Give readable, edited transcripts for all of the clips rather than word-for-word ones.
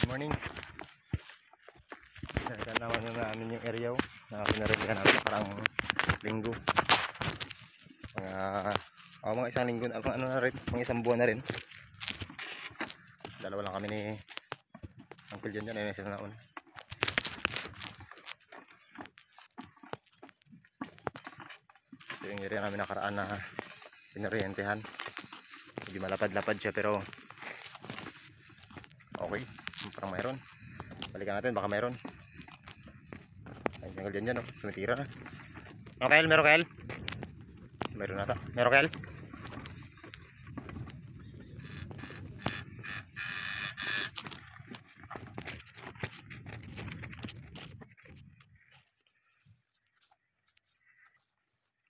Morning. Nagkaan naman na namin yung area na pinarilihan namin parang linggo. Mga isang linggo, na rin, mga isang buwan na rin. Dalawa lang kami ni Uncle John dyan, ayun sila naon. Ito yung area namin nakaraan na pinarihentehan. Hindi malapad-lapad siya pero okay, parang mayroon. Balikan natin, baka mayroon. Ay, Uncle John dyan, sumitira na. Meron Kael? Meron nata. Meron Kael?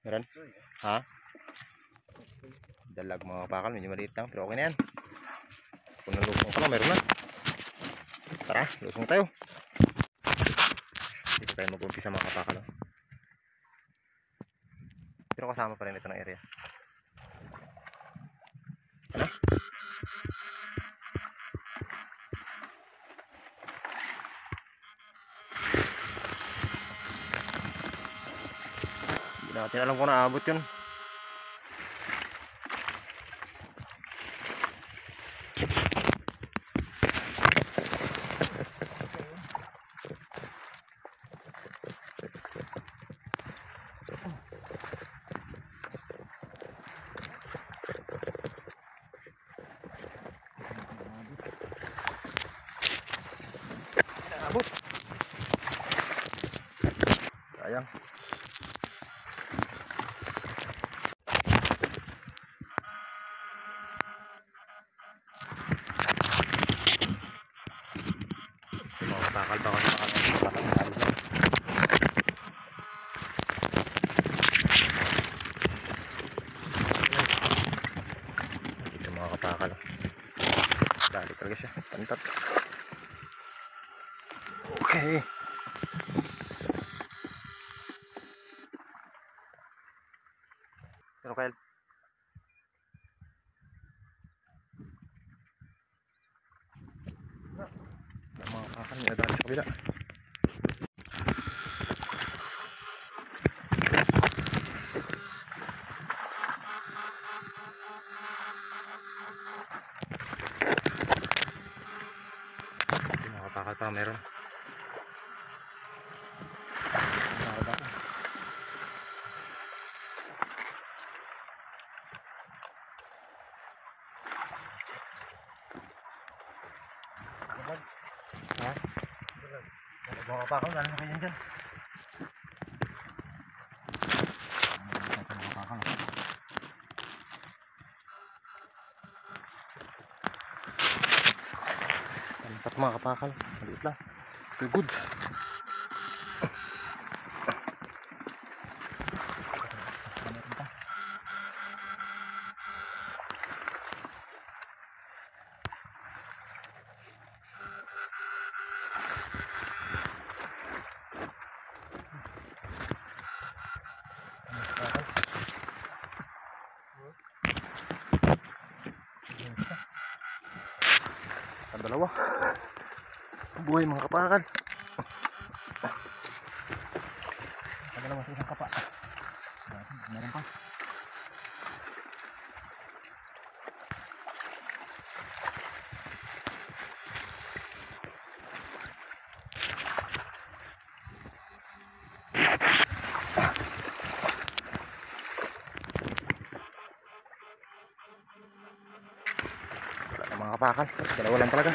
Meron? Ha? Dalag mga kapakal, medyo maliit lang pero okay na yan. Kung nalusong ka lang, meron na. Tara, lusong tayo. Dito tayo mag-umpisa mga kapakal. Pero kasama pa rin ito ng area. Ano? Hindi natin alam kung naabot yun. Sayang. Mga kapakal pa kasi ito mga kapakal. Dali talaga siya. Pantat. Okay. Pero Kyle, mga kapakal may adali sa kabila. Mga kapakal pa meron. Ha? Mga kapakal, galing na kayo dyan. Pantat mga kapakal, maliit lang. Feel good. Dalawa buhay mga kapakal. Dalawa sa isang kapa. Meron pa. Wala na mga kapakal, dalawa lang talaga.